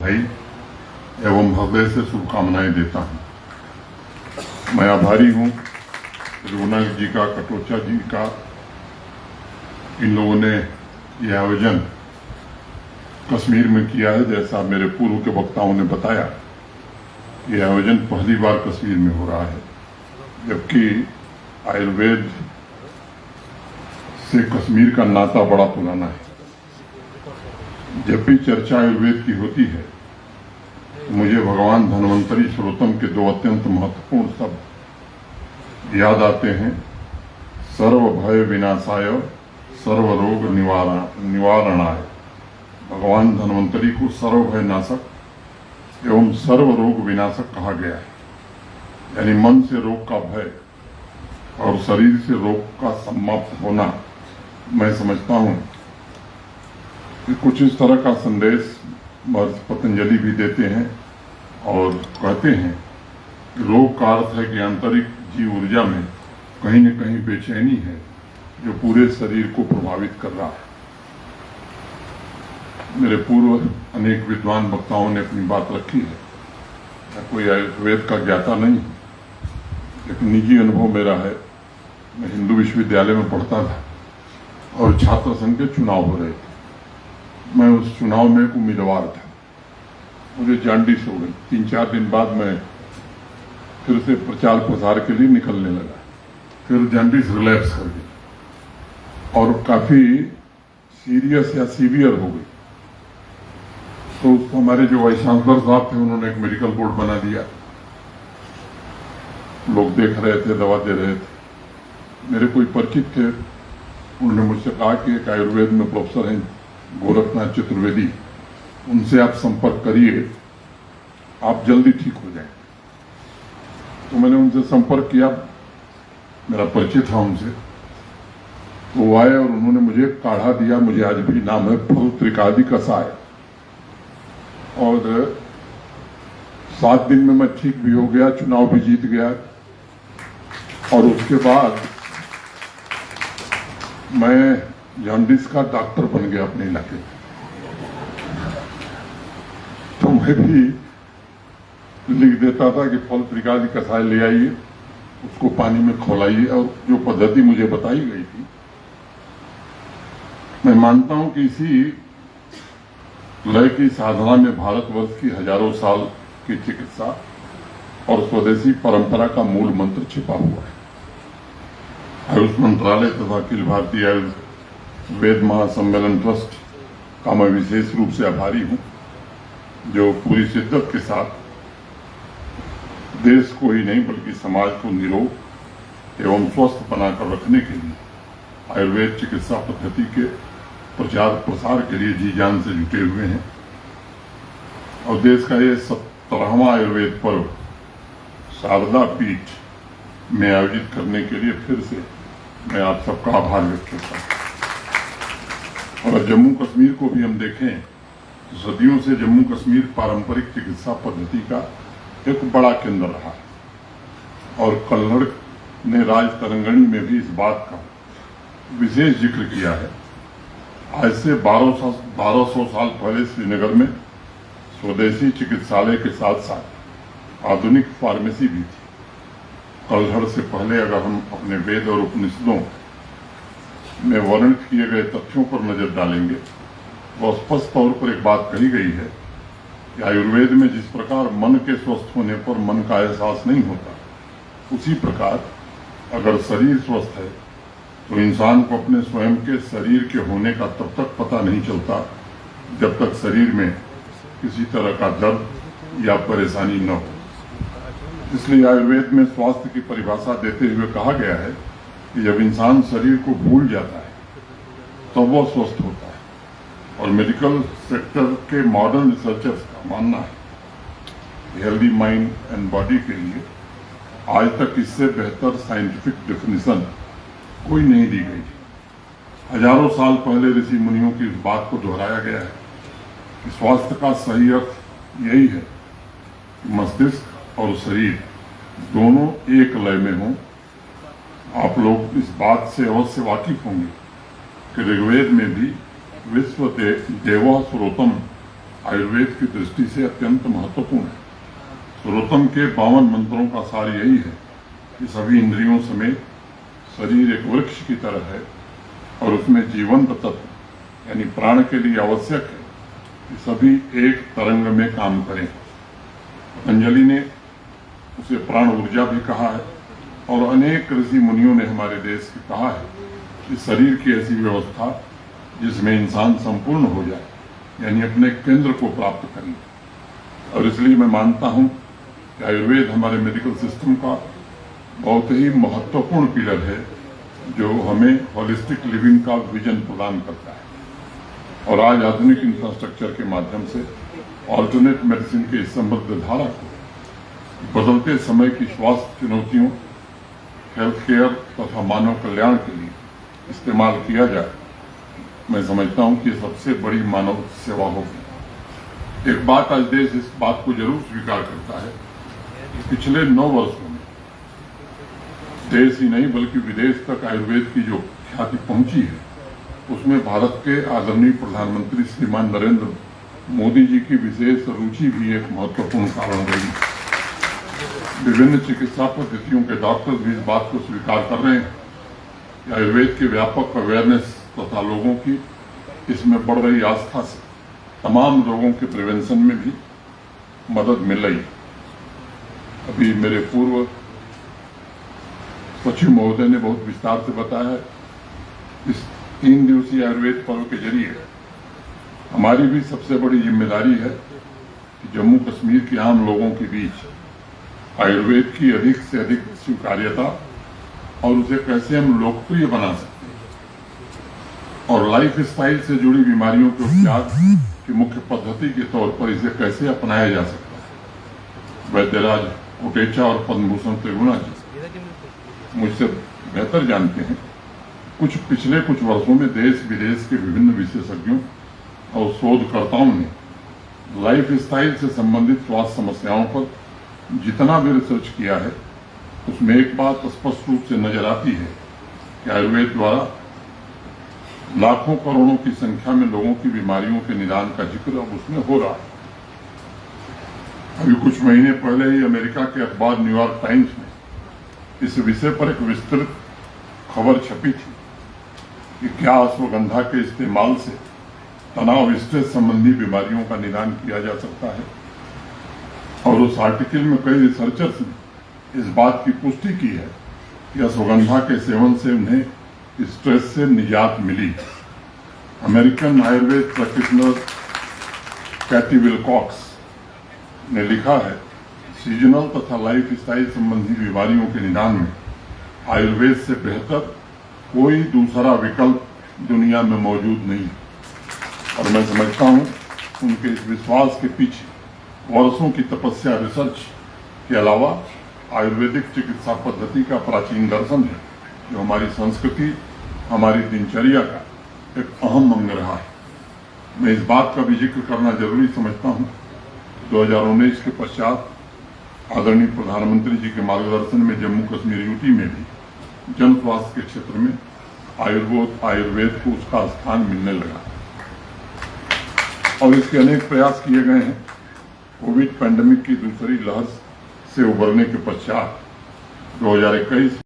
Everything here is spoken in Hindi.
भाई एवं हृदय से शुभकामनाएं देता हूं। मैं आभारी हूं रघुनाथ जी का, कटोचा जी का, इन लोगों ने यह आयोजन कश्मीर में किया है। जैसा मेरे पूर्व के वक्ताओं ने बताया, यह आयोजन पहली बार कश्मीर में हो रहा है, जबकि आयुर्वेद से कश्मीर का नाता बड़ा पुराना है। जब भी चर्चा आयुर्वेद की होती है तो मुझे भगवान धन्वंतरी श्रोतम के दो अत्यंत महत्वपूर्ण शब्द याद आते हैं। सर्व भय विनाशाय, सर्व रोग निवारणाय। भगवान धन्वंतरी को सर्व भय नाशक एवं सर्व रोग विनाशक कहा गया है, यानी मन से रोग का भय और शरीर से रोग का समाप्त होना। मैं समझता हूं कि कुछ इस तरह का संदेश महर्षि पतंजलि भी देते हैं और कहते हैं कि रोग का अर्थ है कि आंतरिक जीव ऊर्जा में कहीं न कहीं बेचैनी है जो पूरे शरीर को प्रभावित कर रहा है। मेरे पूर्व अनेक विद्वान वक्ताओं ने अपनी बात रखी है। मैं कोई आयुर्वेद का ज्ञाता नहीं, एक निजी अनुभव मेरा है। मैं हिंदू विश्वविद्यालय में पढ़ता था और छात्र संघ के चुनाव हो रहे थे। मैं उस चुनाव में एक उम्मीदवार था। मुझे जॉन्डिस हो गई। 3-4 दिन बाद मैं फिर से प्रचार प्रसार के लिए निकलने लगा। फिर जॉन्डिस रिलैप्स कर गई और काफी सीरियस या सीवियर हो गई। तो हमारे जो वाइस चांसलर साहब थे, उन्होंने एक मेडिकल बोर्ड बना दिया। लोग देख रहे थे, दवा दे रहे थे। मेरे कोई परिचित थे, उन्होंने मुझसे कहा कि एक आयुर्वेद में प्रोफेसर हैं गोरखनाथ चतुर्वेदी, उनसे आप संपर्क करिए, आप जल्दी ठीक हो जाए। तो मैंने उनसे संपर्क किया, मेरा परिचय था उनसे। तो वो आए और उन्होंने मुझे काढ़ा दिया, मुझे आज भी नाम है, फल त्रिकादि कसाय। और 7 दिन में मैं ठीक भी हो गया, चुनाव भी जीत गया। और उसके बाद मैं जॉन्डिस का डॉक्टर बन गया अपने इलाके में। तो मैं भी लिख देता था कि फल त्रिकादि कसाय ले आइए, उसको पानी में खौलाइए। और जो पद्धति मुझे बताई गई थी, मैं मानता हूं कि इसी लय की साधना में भारतवर्ष की हजारों साल की चिकित्सा और स्वदेशी परंपरा का मूल मंत्र छिपा हुआ है। आयुष मंत्रालय तथा अखिल भारतीय आयुर्वेद महासम्मेलन ट्रस्ट का मैं विशेष रूप से आभारी हूं, जो पूरी शिद्दत के साथ देश को ही नहीं बल्कि समाज को निरोग एवं स्वस्थ बनाकर रखने के लिए आयुर्वेद चिकित्सा पद्धति के प्रचार प्रसार के लिए जी जान से जुटे हुए हैं। और देश का ये 17वां आयुर्वेद पर्व शारदा पीठ में आयोजित करने के लिए फिर से मैं आप सबका आभार व्यक्त करता हूं। अगर जम्मू कश्मीर को भी हम देखें तो सदियों से जम्मू कश्मीर पारंपरिक चिकित्सा पद्धति का एक बड़ा केंद्र रहा है। और कल्हड़ ने राज तरंगणी में भी इस बात का विशेष जिक्र किया है। आज से 1200 साल पहले श्रीनगर में स्वदेशी चिकित्सालय के साथ साथ आधुनिक फार्मेसी भी थी। कल्हड़ से पहले अगर हम अपने वेद और उपनिषदों में वर्णित किए गए तथ्यों पर नजर डालेंगे तो स्पष्ट तौर पर एक बात कही गई है कि आयुर्वेद में जिस प्रकार मन के स्वस्थ होने पर मन का एहसास नहीं होता, उसी प्रकार अगर शरीर स्वस्थ है तो इंसान को अपने स्वयं के शरीर के होने का तब तक पता नहीं चलता जब तक शरीर में किसी तरह का दर्द या परेशानी न हो। इसलिए आयुर्वेद में स्वास्थ्य की परिभाषा देते हुए कहा गया है कि जब इंसान शरीर को भूल जाता है तो वह स्वस्थ होता है। और मेडिकल सेक्टर के मॉडर्न रिसर्चर्स का मानना है कि हेल्दी माइंड एंड बॉडी के लिए आज तक इससे बेहतर साइंटिफिक डेफिनेशन कोई नहीं दी गई। हजारों साल पहले ऋषि मुनियों की इस बात को दोहराया गया है कि स्वास्थ्य का सही अर्थ यही है कि मस्तिष्क और शरीर दोनों एक लय में हों। आप लोग इस बात से अवश्य वाकिफ होंगे कि ऋग्वेद में भी विश्व देवा श्रोतम आयुर्वेद की दृष्टि से अत्यंत महत्वपूर्ण है। सर्वोत्तम के 52 मंत्रों का सार यही है कि सभी इंद्रियों समेत शरीर एक वृक्ष की तरह है और उसमें जीवंत तत्व यानी प्राण के लिए आवश्यक है कि सभी एक तरंग में काम करें। पतंजलि ने उसे प्राण ऊर्जा भी कहा है और अनेक ऋषि मुनियों ने हमारे देश की कहा है कि शरीर की ऐसी व्यवस्था जिसमें इंसान संपूर्ण हो जाए, यानी अपने केंद्र को प्राप्त करें। और इसलिए मैं मानता हूं कि आयुर्वेद हमारे मेडिकल सिस्टम का बहुत ही महत्वपूर्ण पिलर है, जो हमें होलिस्टिक लिविंग का विजन प्रदान करता है। और आज आधुनिक इंफ्रास्ट्रक्चर के माध्यम से ऑल्टरनेट मेडिसिन के इस समृद्ध धारा को बदलते समय की स्वास्थ्य चुनौतियों, हेल्थ केयर तथा मानव कल्याण के लिए इस्तेमाल किया जाए, मैं समझता हूं कि ये सबसे बड़ी मानव सेवा होगी। एक बात आज देश इस बात को जरूर स्वीकार करता है कि पिछले 9 वर्षों में देश ही नहीं बल्कि विदेश तक आयुर्वेद की जो ख्याति पहुंची है, उसमें भारत के आदरणीय प्रधानमंत्री श्रीमान नरेंद्र मोदी जी की विशेष रुचि भी एक महत्वपूर्ण कारण रही। विभिन्न चिकित्सा पद्धतियों के डॉक्टर भी इस बात को स्वीकार कर रहे हैं कि आयुर्वेद के व्यापक अवेयरनेस तथा लोगों की इसमें बढ़ रही आस्था से तमाम रोगों के प्रिवेंशन में भी मदद मिल रही है। अभी मेरे पूर्व सचिव महोदय ने बहुत विस्तार से बताया है। इस 3 दिवसीय आयुर्वेद पर्व के जरिए हमारी भी सबसे बड़ी जिम्मेदारी है कि जम्मू कश्मीर के आम लोगों के बीच आयुर्वेद की अधिक से अधिक स्वीकार्यता और उसे कैसे हम लोकप्रिय बना सकते हैं और लाइफ स्टाइल से जुड़ी बीमारियों के उपचार की मुख्य पद्धति के तौर पर इसे कैसे अपनाया जा सकता है। वैद्यराज कोटेचा और पद्म भूषण त्रिगुणा जी मुझसे बेहतर जानते हैं। पिछले कुछ वर्षों में देश विदेश के विभिन्न विशेषज्ञों और शोधकर्ताओं ने लाइफ स्टाइल से संबंधित स्वास्थ्य समस्याओं पर जितना भी रिसर्च किया है, उसमें एक बात स्पष्ट रूप से नजर आती है कि आयुर्वेद द्वारा लाखों करोड़ों की संख्या में लोगों की बीमारियों के निदान का जिक्र अब उसमें हो रहा है। अभी कुछ महीने पहले ही अमेरिका के अखबार न्यूयॉर्क टाइम्स में इस विषय पर एक विस्तृत खबर छपी थी कि क्या अश्वगंधा के इस्तेमाल से तनाव, स्ट्रेस संबंधी बीमारियों का निदान किया जा सकता है। और उस आर्टिकल में कई रिसर्चर्स ने इस बात की पुष्टि की है कि अश्वगंधा के सेवन से उन्हें स्ट्रेस से निजात मिली। अमेरिकन आयुर्वेद प्रैक्टिशनर कैथी विलकॉक्स ने लिखा है, सीजनल तथा लाइफ स्टाइल संबंधी बीमारियों के निदान में आयुर्वेद से बेहतर कोई दूसरा विकल्प दुनिया में मौजूद नहीं। और मैं समझता हूं उनके इस विश्वास के पीछे वर्षों की तपस्या, रिसर्च के अलावा आयुर्वेदिक चिकित्सा पद्धति का प्राचीन दर्शन है, जो हमारी संस्कृति, हमारी दिनचर्या का एक अहम अंग रहा है। मैं इस बात का भी जिक्र करना जरूरी समझता हूं। 2019 के पश्चात आदरणीय प्रधानमंत्री जी के मार्गदर्शन में जम्मू कश्मीर यूटी में भी जन स्वास्थ्य के क्षेत्र में आयुर्वेद को उसका स्थान मिलने लगा और इसके अनेक प्रयास किए गए हैं। कोविड पैंडेमिक की दूसरी लहर से उबरने के पश्चात 2021